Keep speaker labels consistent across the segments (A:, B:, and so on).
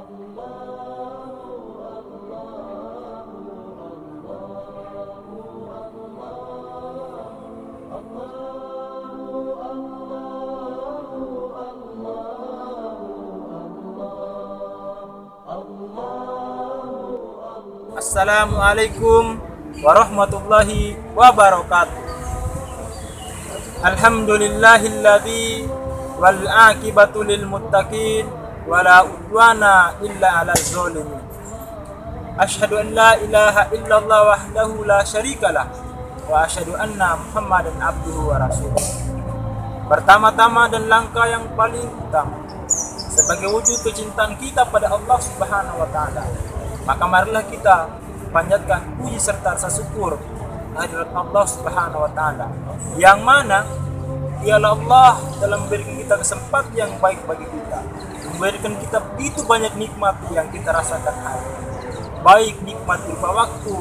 A: Assalamualaikum warahmatullahi wabarakatuh. Alhamdulillahilladzi wal aqibatu lil muttaqin wala udwana illa 'alal zalimin. Asyhadu an la ilaha illallah wahdahu la syarikalah wa asyhadu anna Muhammadan abduhu wa rasuluh. Pertama-tama dan langkah yang paling utama sebagai wujud kecintaan kita pada Allah Subhanahu wa taala, maka marilah kita panjatkan puji serta rasa syukur kehadirat Allah Subhanahu wa taala, yang mana dialah Allah telah memberikan kita kesempatan yang baik bagi kita, memberikan kita begitu banyak nikmat yang kita rasakan hari ini. Baik nikmat berupa waktu,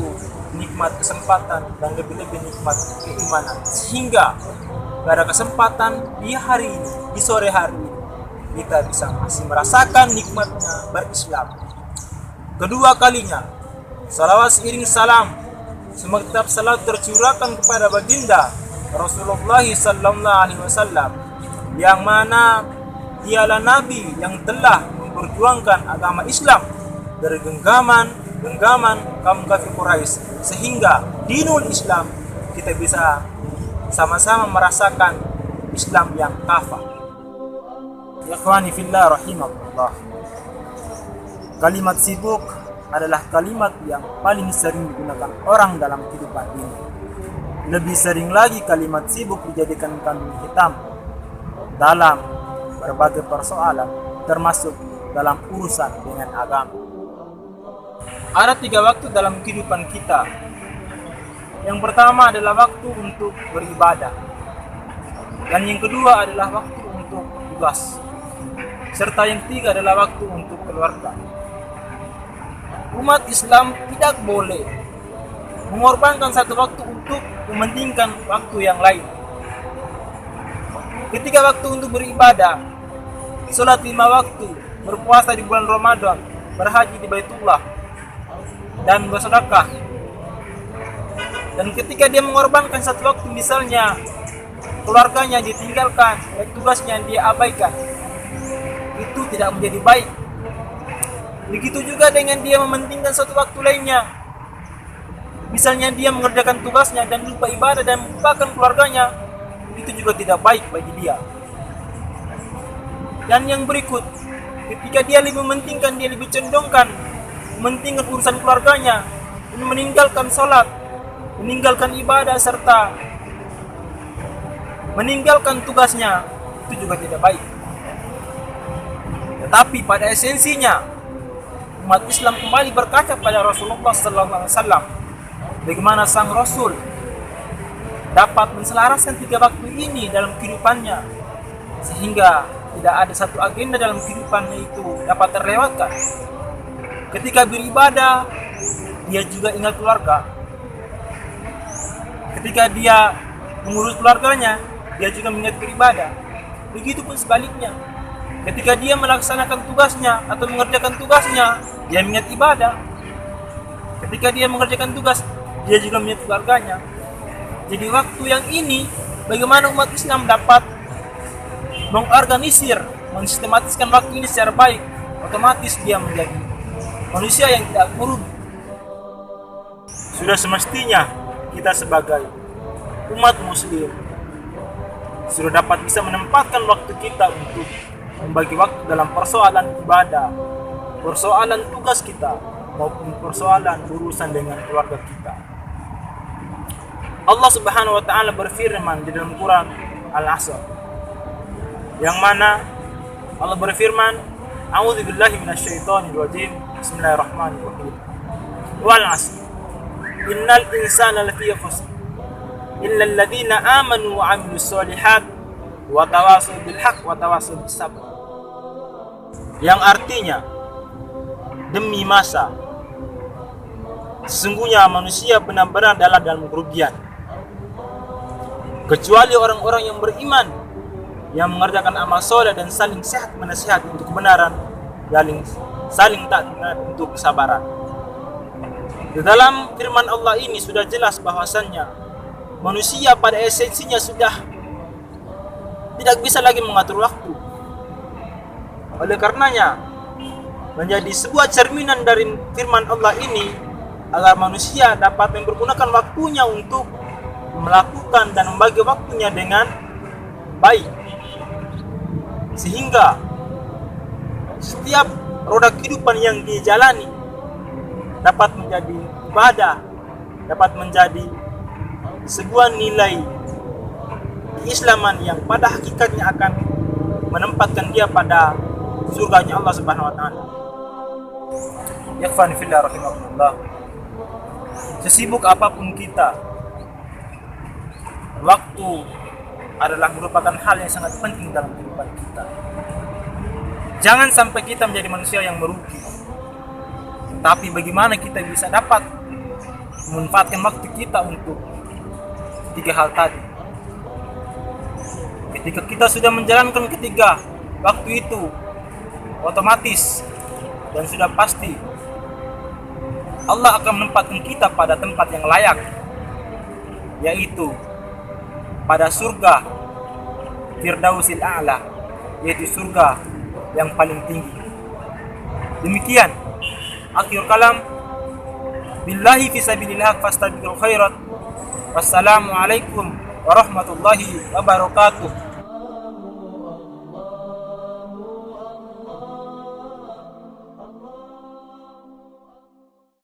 A: nikmat kesempatan, dan lebih-lebih nikmat keimanan, sehingga pada kesempatan di hari ini, di sore hari ini, kita bisa masih merasakan nikmatnya berislam. Kedua kalinya, salawat seiring salam semoga tetap selalu tercurahkan kepada baginda Rasulullah sallallahu alaihi wasallam, yang mana dialah nabi yang telah memperjuangkan agama Islam dari genggaman kaum kafir Quraisy, sehingga dinul Islam kita bisa sama-sama merasakan Islam yang kafah. Ikhwani fillah rahimakumullah. Kalimat sibuk adalah kalimat yang paling sering digunakan orang dalam kehidupan ini. Lebih sering lagi kalimat sibuk dijadikan kambing hitam dalam berbagai persoalan, termasuk dalam urusan dengan agama. Ada 3 waktu dalam kehidupan kita. Yang pertama adalah waktu untuk beribadah, dan yang kedua adalah waktu untuk tugas, serta yang ketiga adalah waktu untuk keluarga. Umat Islam tidak boleh mengorbankan satu waktu untuk mementingkan waktu yang lain. Ketika waktu untuk beribadah, sholat 5 waktu, berpuasa di bulan Ramadan, berhaji di Baitullah, dan bersedekah. Dan ketika dia mengorbankan satu waktu, misalnya keluarganya ditinggalkan, tugasnya dia abaikan, itu tidak menjadi baik. Begitu juga dengan dia mementingkan suatu waktu lainnya, misalnya dia mengerjakan tugasnya dan lupa ibadah dan melupakan keluarganya, itu juga tidak baik bagi dia. Dan yang berikut, ketika dia lebih mementingkan, dia lebih condongkan mementingkan urusan keluarganya, meninggalkan sholat, meninggalkan ibadah, serta meninggalkan tugasnya, itu juga tidak baik. Tetapi pada esensinya, umat Islam kembali berkaca pada Rasulullah SAW, bagaimana sang Rasul dapat menselaraskan 3 waktu ini dalam kehidupannya, sehingga tidak ada satu agenda dalam kehidupannya itu dapat terlewatkan. Ketika beribadah, dia juga ingat keluarga. Ketika dia mengurus keluarganya, dia juga mengingat beribadah. Begitupun sebaliknya, ketika dia melaksanakan tugasnya atau mengerjakan tugasnya, dia mengingat ibadah. Ketika dia mengerjakan tugas, dia juga mengingat keluarganya. Jadi waktu yang ini, bagaimana umat Islam dapat mengorganisir, mensistematiskan waktu ini secara baik, otomatis dia menjadi manusia yang tidak merugi. Sudah semestinya kita sebagai umat muslim sudah dapat bisa menempatkan waktu kita untuk membagi waktu dalam persoalan ibadah, persoalan tugas kita, maupun persoalan urusan dengan keluarga kita. Allah Subhanahu wa taala berfirman di dalam Quran Al-Asr, yang mana Allah berfirman, A'udzubillahi minasyaitonir rajim. Bismillahirrahmanirrahim. Wal 'asr. Innal insana lafi khusr. Illa alladziina aamanu wa 'amilus shalihat wa tawassaw bil haqq wa tawassaw bis sabr. Yang artinya, demi masa, sesungguhnya manusia benar-benar dalam kerugian, kecuali orang-orang yang beriman, yang mengerjakan amal soleh dan saling sehat menasihat untuk kebenaran, saling taat untuk kesabaran. Di dalam firman Allah ini sudah jelas bahwasannya manusia pada esensinya sudah tidak bisa lagi mengatur waktu. Oleh karenanya, menjadi sebuah cerminan dari firman Allah ini agar manusia dapat mempergunakan waktunya untuk melakukan dan membagi waktunya dengan baik, sehingga setiap roda kehidupan yang dijalani dapat menjadi ibadah, dapat menjadi sebuah nilai keislaman yang pada hakikatnya akan menempatkan dia pada surganya Allah Subhanahu wa taala. Ikhwan fillah rahimakumullah. Sesibuk apapun kita, waktu adalah merupakan hal yang sangat penting dalam kehidupan kita. Jangan sampai kita menjadi manusia yang merugi. Tapi bagaimana kita bisa dapat memanfaatkan waktu kita untuk tiga hal tadi. Ketika kita sudah menjalankan ketiga waktu itu, otomatis dan sudah pasti Allah akan menempatkan kita pada tempat yang layak, yaitu pada surga Firdausil A'la, yaitu surga yang paling tinggi. Demikian akhir kalam. Billahi fisabilillah fastabiqul khairat. Wassalamualaikum warahmatullahi wabarakatuh.